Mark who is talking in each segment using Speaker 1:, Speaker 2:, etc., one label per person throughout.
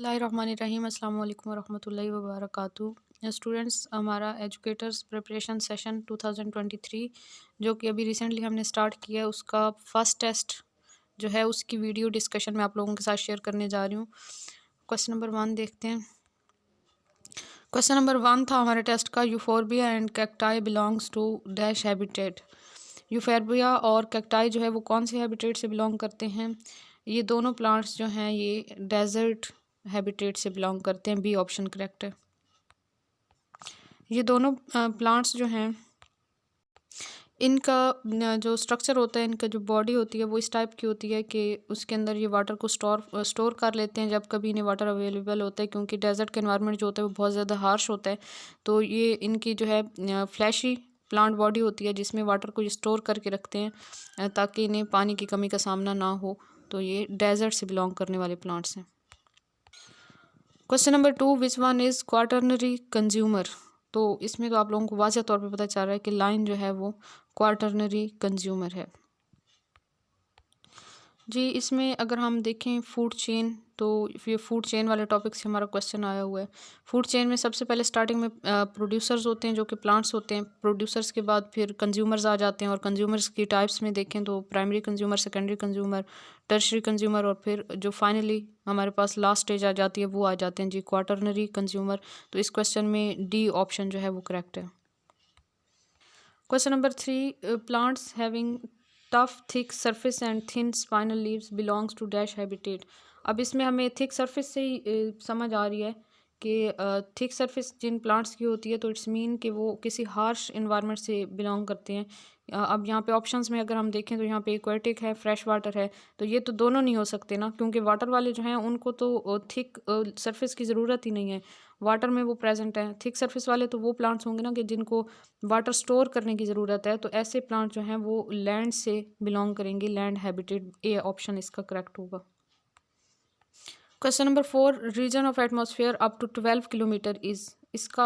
Speaker 1: बिस्मिल्लाहिर्रहमानिर्रहीम अस्सलाम वालेकुम वरहमतुल्लाहि वबरकातुहू। स्टूडेंट्स, हमारा एजुकेटर्स प्रिपरेशन सेशन 2023 जो कि अभी रिसेंटली हमने स्टार्ट किया है, उसका फर्स्ट टेस्ट जो है उसकी वीडियो डिस्कशन मैं आप लोगों के साथ शेयर करने जा रही हूँ। क्वेश्चन नंबर 1 देखते हैं। क्वेश्चन नंबर 1 था हमारे टेस्ट का, euphorbia and cacti belongs to dash habitat. Euphorbia और कैक्टाई जो है वो कौन से हैबिटेट से बिलोंग करते हैं? ये दोनों प्लांट्स जो हैं ये डेजर्ट हैबिटेट से बिलोंग करते हैं। बी ऑप्शन करेक्ट है। ये दोनों प्लांट्स जो हैं इनका जो स्ट्रक्चर होता है, इनका जो बॉडी होती है वो इस टाइप की होती है कि उसके अंदर ये वाटर को स्टोर कर लेते हैं जब कभी इन्हें वाटर अवेलेबल होता है, क्योंकि डेजर्ट का एनवायरनमेंट जो होता है वो बहुत ज़्यादा हार्श होता है। तो ये इनकी जो है फ्लैशी प्लांट बॉडी होती है जिसमें वाटर को ये स्टोर करके रखते हैं ताकि इन्हें पानी की कमी का सामना ना हो। तो ये डेजर्ट से बिलोंग करने वाले प्लांट्स हैं। Question number 2, which one is quaternary consumer. तो इसमें तो आप लोगों को वाज़ह तौर पे पता चल रहा है कि लाइन जो है वो क्वाटरनरी कंज्यूमर है। जी, इसमें अगर हम देखें फूड चेन, तो ये फूड चेन वाले टॉपिक से हमारा क्वेश्चन आया हुआ है। फूड चेन में सबसे पहले स्टार्टिंग में प्रोड्यूसर्स होते हैं जो कि प्लांट्स होते हैं। प्रोड्यूसर्स के बाद फिर कंज्यूमर्स आ जाते हैं, और कंज्यूमर्स की टाइप्स में देखें तो primary consumer, secondary consumer, tertiary consumer, और फिर जो फाइनली हमारे पास लास्ट स्टेज आ जाती है वो आ जाते हैं जी क्वाटरनरी कंज्यूमर। तो इस क्वेश्चन में डी ऑप्शन जो है वो करेक्ट है। Question number 3, plants having tough thick surface and thin spinal leaves belongs to dash habitat. अब इसमें हमें थिक सरफेस से ही समझ आ रही है कि थिक सरफेस जिन प्लांट्स की होती है तो इट्स मीन कि वो किसी हार्श इन्वायरमेंट से बिलोंग करते हैं। अब यहाँ पे ऑप्शंस में अगर हम देखें तो यहाँ पे एक्वेटिक है, फ्रेश वाटर है, तो ये तो दोनों नहीं हो सकते ना, क्योंकि वाटर वाले जो हैं उनको तो थिक सरफेस की ज़रूरत ही नहीं है, वाटर में वो प्रेजेंट है। थिक सरफेस वाले तो वो प्लांट्स होंगे ना कि जिनको वाटर स्टोर करने की ज़रूरत है, तो ऐसे प्लांट जो हैं वो लैंड से बिलोंग करेंगे, लैंड हैबिटेट। ए ऑप्शन इसका करेक्ट होगा। Question number 4, region of atmosphere up to 12 kilometre is. इसका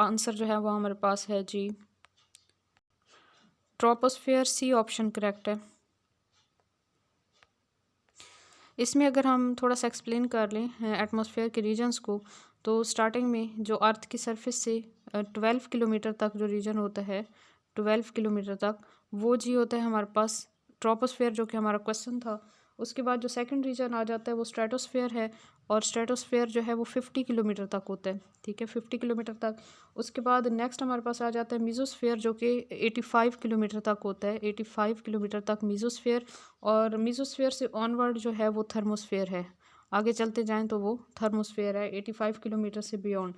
Speaker 1: आंसर जो है वो हमारे पास है जी ट्रोपोस्फेयर। सी ऑप्शन करेक्ट है। इसमें अगर हम थोड़ा सा एक्सप्लेन कर लें एटमॉस्फेयर के रीजन्स को, तो स्टार्टिंग में जो अर्थ की सरफेस से 12 किलोमीटर तक जो रीजन होता है, 12 किलोमीटर तक, वो जी होता है हमारे पास ट्रोपोस्फेयर, जो कि हमारा क्वेश्चन था। उसके बाद जो सेकंड रीजन आ जाता है वो स्ट्रेटोस्फेयर है, और स्ट्रेटोस्फेयर जो है वो 50 किलोमीटर तक होता है, ठीक है, 50 किलोमीटर तक। उसके बाद नेक्स्ट हमारे पास आ जाता है मीजोस्फेयर, जो कि 85 किलोमीटर तक होता है, 85 किलोमीटर तक मीजोस्फेयर। और मीजोस्फेयर से ऑनवर्ड जो है वो थर्मोस्फेयर है, आगे चलते जाएं तो वो थर्मोस्फेयर है 85 किलोमीटर से बियॉन्ड।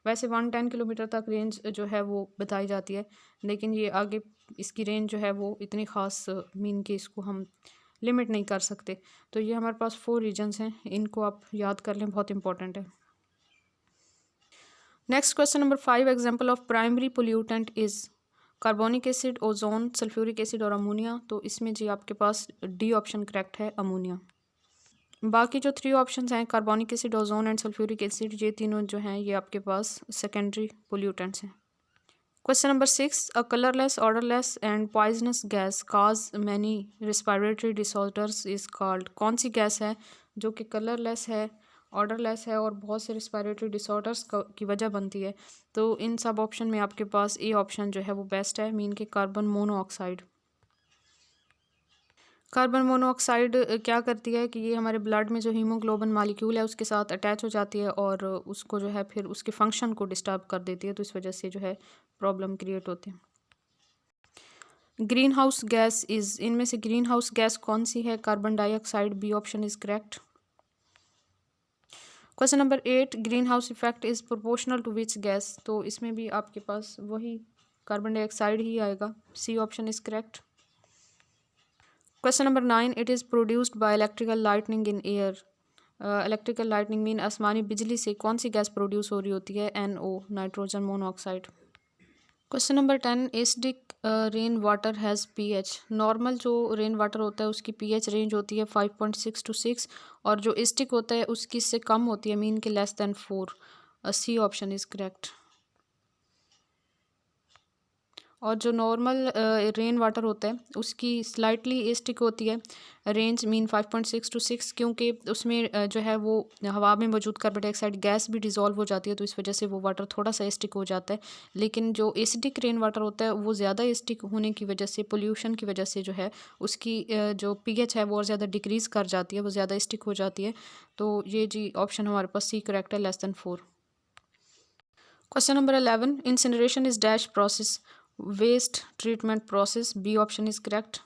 Speaker 1: वैसे 110 किलोमीटर तक रेंज जो है वो बताई जाती है, लेकिन ये आगे इसकी रेंज जो है वो इतनी ख़ास मीन कि इसको हम लिमिट नहीं कर सकते। तो ये हमारे पास 4 रीजन्स हैं, इनको आप याद कर लें, बहुत इंपॉर्टेंट है। Next question number 5, example of primary pollutant is carbonic acid, ozone, sulphuric acid और अमोनिया। तो इसमें जी आपके पास डी ऑप्शन करेक्ट है, अमोनिया। बाकी जो 3 ऑप्शंस हैं, carbonic acid, ozone and sulphuric acid, ये तीनों जो हैं ये आपके पास सेकेंडरी पोल्यूटेंट्स हैं। Question number 6, a colourless, odourless and poisonous gas cause many respiratory disorders is called. कौन सी गैस है जो कि कलरलेस है, ऑर्डरलेस है और बहुत से रिस्पायरेटरी डिसऑर्डर्स की वजह बनती है? तो इन सब ऑप्शन में आपके पास ए ऑप्शन जो है वो बेस्ट है, मीन के कार्बन मोनोऑक्साइड। कार्बन मोनोऑक्साइड क्या करती है कि ये हमारे ब्लड में जो हीमोग्लोबिन मालिक्यूल है उसके साथ अटैच हो जाती है, और उसको जो है फिर उसके फंक्शन को डिस्टर्ब कर देती है, तो इस वजह से जो है प्रॉब्लम क्रिएट होते हैं। ग्रीन हाउस गैस इज़, इनमें से ग्रीन हाउस गैस कौन सी है? Carbon dioxide. B option is correct. Question number 8, greenhouse effect is proportional to which gas. तो इसमें भी आपके पास वही कार्बन डाइऑक्साइड ही आएगा, C option is correct. Question number 9, it is produced by electrical lightning in air. Electrical lightning mean आसमानी बिजली से कौन सी गैस प्रोड्यूस हो रही होती है? NO, nitrogen monoxide. Question number 10, acidic rain water has pH। Normal जो रेन वाटर होता है उसकी pH रेंज होती है 5.6 to 6, और जो एसिडिक होता है उसकी इससे कम होती है, मीन के less than 4। C option is correct. और जो नॉर्मल रेन वाटर होता है उसकी स्लाइटली एसिडिक होती है, रेंज मीन 5.6 to 6, क्योंकि उसमें जो है वो हवा में मौजूद कार्बन डाइऑक्साइड गैस भी डिज़ोल्व हो जाती है, तो इस वजह से वो वाटर थोड़ा सा एसिडिक हो जाता है। लेकिन जो एसिडिक रेन वाटर होता है वो ज़्यादा एसिडिक होने की वजह से, पोल्यूशन की वजह से जो है उसकी जो पीएच है वो और ज़्यादा डिक्रीज़ कर जाती है, वो ज़्यादा एसिडिक हो जाती है। तो ये जी ऑप्शन हमारे पास सी करेक्ट है, less than 4। Question number 11. Incineration is dash process. Waste treatment process. B option is correct.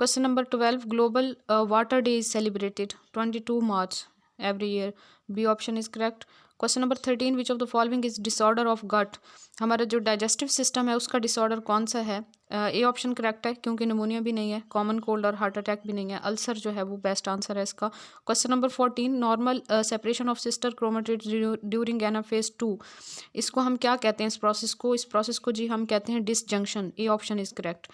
Speaker 1: Question number 12. Global Water Day is celebrated 22 March every year. B option is correct. Question number 13. Which of the following is disorder of gut? हमारा जो digestive system है उसका disorder कौन सा है? A option correct है, क्योंकि pneumonia भी नहीं है, कॉमन कोल्ड और हार्ट अटैक भी नहीं है, अल्सर जो है वो बेस्ट आंसर है इसका। Question number 14. Normal separation of sister chromatids during anaphase 2, इसको हम क्या कहते हैं? इस प्रोसेस को जी हम कहते हैं disjunction. A option is correct.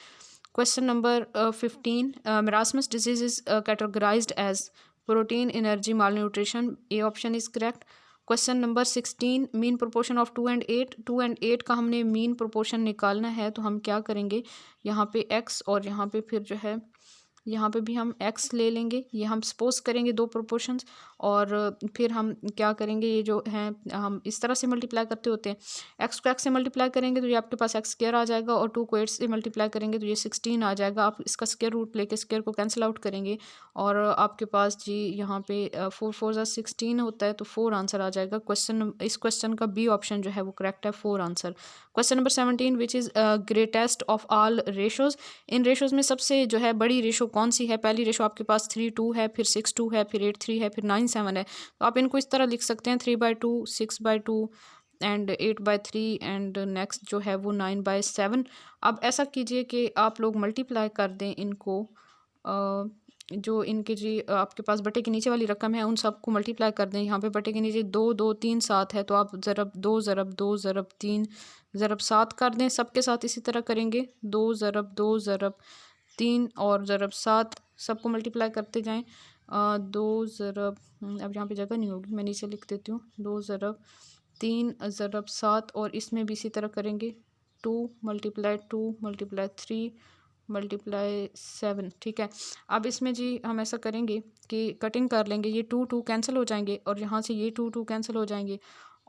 Speaker 1: Question number 15. Marasmus disease is categorized as protein energy malnutrition. A option is correct. Question number 16. Mean proportion of 2 and 8. 2 and 8 का हमने mean proportion निकालना है, तो हम क्या करेंगे? यहाँ पे x और यहाँ पे फिर जो है यहाँ पे भी हम x ले लेंगे, ये हम सपोज करेंगे दो प्रोपोर्शंस, और फिर हम क्या करेंगे, ये जो है हम इस तरह से मल्टीप्लाई करते होते हैं। x को x से मल्टीप्लाई करेंगे तो ये आपके पास x स्क्वायर आ जाएगा, और 2 को 8 से मल्टीप्लाई करेंगे तो ये 16 आ जाएगा। आप इसका स्क्वायर रूट लेके स्क्वायर को कैंसिल आउट करेंगे और आपके पास जी यहाँ पे 4 4 16 होता है, तो 4 आंसर आ जाएगा। इस क्वेश्चन का बी ऑप्शन जो है वो करेक्ट है, 4 answer. Question number 17. Which is greatest of all ratios? In ratios में सबसे जो है बड़ी रेशो कौन सी है? पहली रेशो आपके पास 3:2 है, फिर 6:2 है, फिर 8:3 है, फिर 9:7 है। तो आप इनको इस तरह लिख सकते हैं 3/2, 6/2 एंड 8/3 एंड नेक्स्ट जो है वो 9/7। अब ऐसा कीजिए कि आप लोग मल्टीप्लाई कर दें इनको, जो इनके जी आपके पास बटे के नीचे वाली रकम है उन सबको मल्टीप्लाई कर दें। यहाँ पे बटे के नीचे 2 2 3 7 है, तो आप ज़रब 2 ज़रब 2 ज़रब 3 ज़रब 7 कर दें। सबके साथ इसी तरह करेंगे, 2 ज़रब 2 ज़रब 3 और ज़रब 7, सबको मल्टीप्लाई करते जाएं। 2 ज़रब अब यहाँ पे जगह नहीं होगी, मैं नीचे लिख देती हूँ। 2 ज़रब 3 ज़रब 7, और इसमें भी इसी तरह करेंगे, 2 × 2 × 3 × 7। ठीक है, अब इसमें जी हम ऐसा करेंगे कि कटिंग कर लेंगे, ये 2 2 कैंसिल हो जाएंगे, और यहाँ से ये 2 2 कैंसिल हो जाएंगे,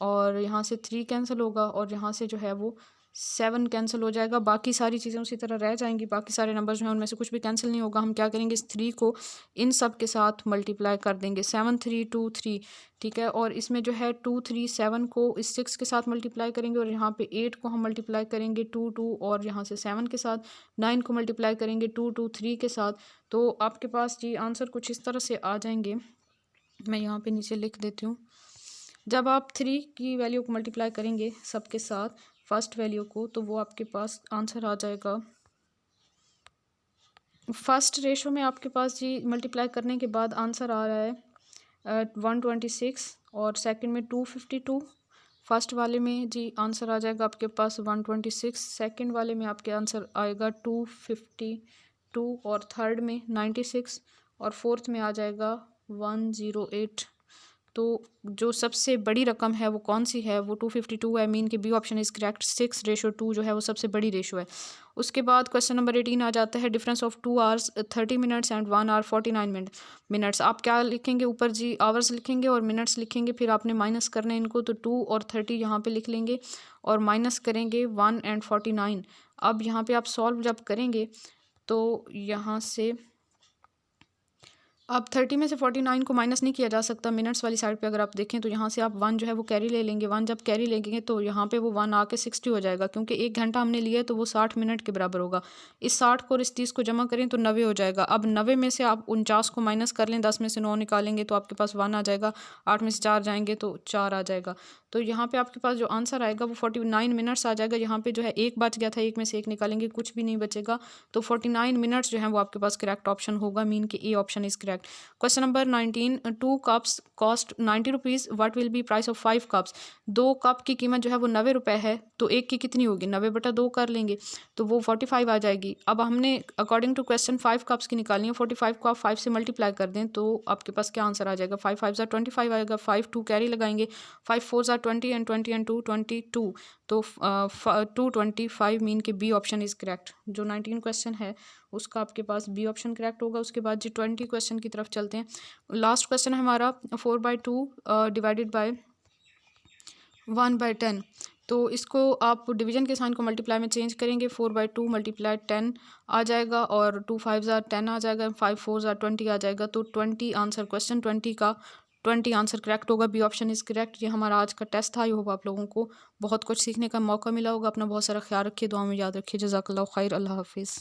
Speaker 1: और यहाँ से 3 कैंसिल होगा, और यहाँ से जो है वो 7 कैंसिल हो जाएगा। बाकी सारी चीज़ें उसी तरह रह जाएंगी, बाकी सारे नंबर जो हैं उनमें से कुछ भी कैंसिल नहीं होगा। हम क्या करेंगे, इस 3 को इन सब के साथ मल्टीप्लाई कर देंगे, 7 3 2 3। ठीक है, और इसमें जो है 2 3 7 को इस 6 के साथ मल्टीप्लाई करेंगे, और यहाँ पे 8 को हम मल्टीप्लाई करेंगे 2 2, और यहाँ से 7 के साथ 9 को मल्टीप्लाई करेंगे 2 2 3 के साथ। तो आपके पास जी आंसर कुछ इस तरह से आ जाएंगे। मैं यहाँ पे नीचे लिख देती हूँ। जब आप 3 की वैल्यू को मल्टीप्लाई करेंगे सबके साथ फर्स्ट वैल्यू को, तो वो आपके पास आंसर आ जाएगा। फर्स्ट रेशो में आपके पास जी मल्टीप्लाई करने के बाद आंसर आ रहा है 126, और सेकंड में 252। फर्स्ट वाले में जी आंसर आ जाएगा आपके पास 126, सेकंड वाले में आपके आंसर आएगा 252, और थर्ड में 96, और फोर्थ में आ जाएगा 108। तो जो सबसे बड़ी रकम है वो कौन सी है? वो 252 है। मीन के बी ऑप्शन इज़ करेक्ट। 6:2 जो है वो सबसे बड़ी रेशो है। उसके बाद क्वेश्चन नंबर 18 आ जाता है, difference of 2 hours 30 minutes and 1 hour 49 minutes. आप क्या लिखेंगे? ऊपर जी आवर्स लिखेंगे और मिनट्स लिखेंगे, फिर आपने माइनस करने इनको, तो 2 और 30 यहाँ पे लिख लेंगे, और माइनस करेंगे 1 एंड 49। अब यहाँ पे आप सॉल्व जब करेंगे तो यहाँ से अब 30 में से 49 को माइनस नहीं किया जा सकता। मिनट्स वाली साइड पे अगर आप देखें तो यहाँ से आप 1 जो है वो कैरी ले लेंगे। 1 जब कैरी लेंगे तो यहाँ पे वो 1 आके 60 हो जाएगा, क्योंकि 1 घंटा हमने लिया है तो वो 60 मिनट के बराबर होगा। इस 60 को और इस 30 को जमा करें तो 90 हो जाएगा। अब 90 में से आप 49 को माइनस कर लें, 10 में से 9 निकालेंगे तो आपके पास 1 आ जाएगा, 8 में से 4 जाएंगे तो 4 आ जाएगा। तो यहाँ पे आपके पास जो आंसर आएगा वो 49 मिनट्स आ जाएगा। यहाँ पे जो है 1 बच गया था, 1 में से 1 निकालेंगे, कुछ भी नहीं बचेगा, तो 49 मिनट्स जो है वो आपके पास करेक्ट ऑप्शन होगा। मीन कि A option is correct. Correct. Question number 19, 2 cups cost 90 rupees, what will be price of 5 cups. 2 cup की कीमत जो है वो 90 रुपये है, तो एक की कितनी होगी, 90/2 कर लेंगे तो वो 45 आ जाएगी। अब हमने अकॉर्डिंग टू क्वेश्चन 5 कप्स की निकालनी है, 45 को आप 5 से मल्टीप्लाई कर दें तो आपके पास क्या आंसर आ जाएगा, 5 5 25 आएगा, 5 2 कैरी लगाएंगे, 5 4 20 एंड 20 एंड 2 22, तो 225 मीन के बी ऑप्शन इज़ करेक्ट। जो 19 क्वेश्चन है उसका आपके पास बी ऑप्शन करेक्ट होगा। उसके बाद जी 20 क्वेश्चन की तरफ चलते हैं। लास्ट क्वेश्चन है हमारा 4/2 डिवाइडेड बाय 1/10, तो इसको आप डिवीजन के साइन को मल्टीप्लाई में चेंज करेंगे, 4/2 मल्टीप्लाई 10 आ जाएगा और 2 5 10 आ जाएगा, 5 4 20 आ जाएगा, तो 20 आंसर, क्वेश्चन 20 का 20 आंसर करेक्ट होगा। B option is correct. ये हमारा आज का टेस्ट था। आई होप आप लोगों को बहुत कुछ सीखने का मौका मिला होगा। अपना बहुत सारा ख्याल रखिए, दुआ में याद रखिए। जज़ाकल्लाह खैर। अल्लाह हाफिज़।